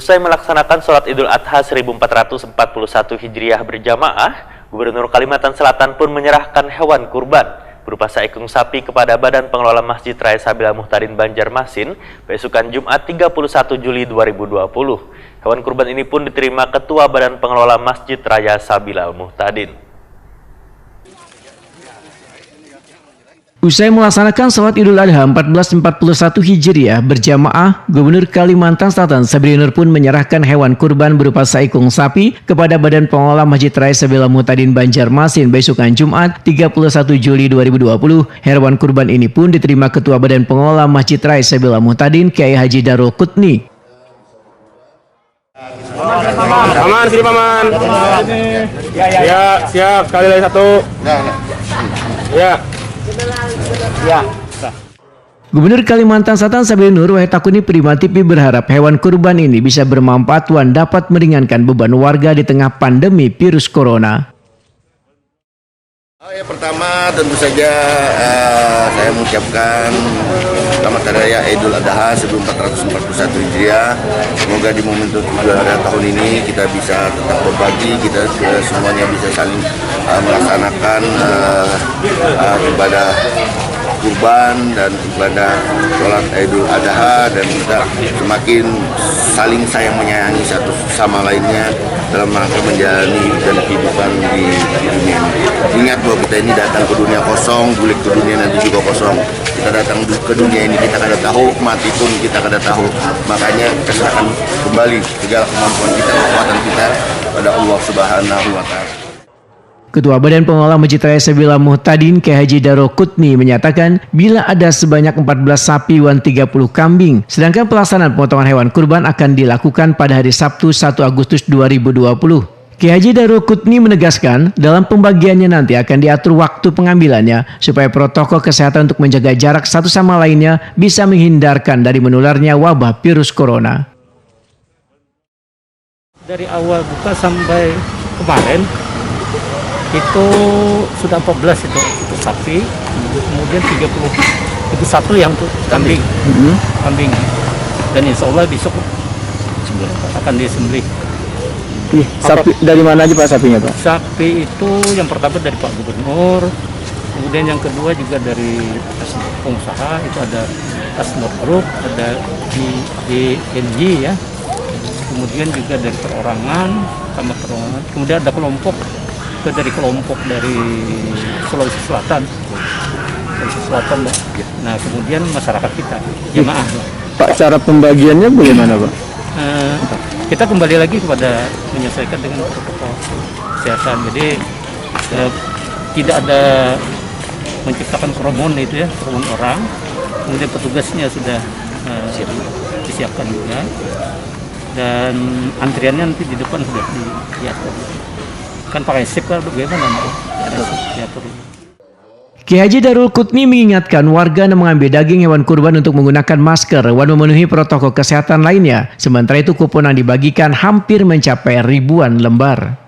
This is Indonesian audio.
Usai melaksanakan sholat Idul Adha 1441 Hijriah berjamaah, Gubernur Kalimantan Selatan pun menyerahkan hewan kurban berupa seekor sapi kepada Badan Pengelola Masjid Raya Sabila Muhtadin Banjarmasin besokan Jumat 31 Juli 2020. Hewan kurban ini pun diterima Ketua Badan Pengelola Masjid Raya Sabila Muhtadin. Usai melaksanakan sholat Idul Adha 1441 Hijriah berjamaah, Gubernur Kalimantan Selatan Sabri Nur pun menyerahkan hewan kurban berupa seekor sapi kepada Badan Pengelola Masjid Raya Sabila Muhtadin Banjarmasin besokan Jumat 31 Juli 2020. Hewan kurban ini pun diterima Ketua Badan Pengelola Masjid Raya Sabila Muhtadin Kiai Haji Darul Qutni. Paman, sini paman. Ya, siap. Sekali lagi satu. Ya. Ya. Gubernur Kalimantan Selatan Sabri Nur Wahid Prima TV berharap hewan kurban ini bisa bermanfaat dan dapat meringankan beban warga di tengah pandemi virus corona. Pertama tentu saja saya mengucapkan selamat hari raya Idul Adha 1441 Hijriah. Semoga di momentum Idul Adha tahun ini kita bisa tetap berbagi, kita semuanya bisa saling melaksanakan ibadah kurban dan ibadah sholat Idul Adha, dan kita semakin saling sayang menyayangi satu sama lainnya dalam rangka menjalani dan kehidupan di dunia ini. Ingat bahwa kita ini datang ke dunia kosong, balik ke dunia nanti juga kosong. Kita datang ke dunia ini, kita kada tahu, mati pun kita kada tahu. Makanya kita serahkan kembali segala kemampuan kita, kekuatan kita pada Allah Subhanahu wa Ta'ala. Ketua Badan Pengelola Masjid Raya Sabila Muhtadin Kiai Haji Darul Qutni menyatakan bila ada sebanyak 14 sapi dan 30 kambing, sedangkan pelaksanaan pemotongan hewan kurban akan dilakukan pada hari Sabtu 1 Agustus 2020. Kiai Haji Darul Qutni menegaskan dalam pembagiannya nanti akan diatur waktu pengambilannya supaya protokol kesehatan untuk menjaga jarak satu sama lainnya bisa menghindarkan dari menularnya wabah virus corona. Dari awal buka sampai kemarin itu sudah 14 itu sapi, kemudian 30 itu satu yang tuh kambing, kambing, dan insya Allah besok akan disembelih. Sapi dari mana aja Pak sapinya Pak? Sapi itu yang pertama dari Pak Gubernur, kemudian yang kedua juga dari pengusaha, itu ada Asnur Group, ada DNG ya, kemudian juga dari perorangan, kemudian ada kelompok dari Sulawesi Selatan. Nah kemudian masyarakat kita jemaah. Pak, cara pembagiannya bagaimana Pak? Kita kembali lagi kepada menyesuaikan dengan protokol kesehatan. Jadi tidak ada menciptakan kerumun itu ya, kerumun orang. Kemudian petugasnya sudah disiapkan juga, dan antriannya nanti di depan sudah diatur. Kan pakai sip kan bagaimana nanti? Diatur. Kiai Haji Darul Qutni mengingatkan warga yang mengambil daging hewan kurban untuk menggunakan masker dan memenuhi protokol kesehatan lainnya. Sementara itu kupon yang dibagikan hampir mencapai ribuan lembar.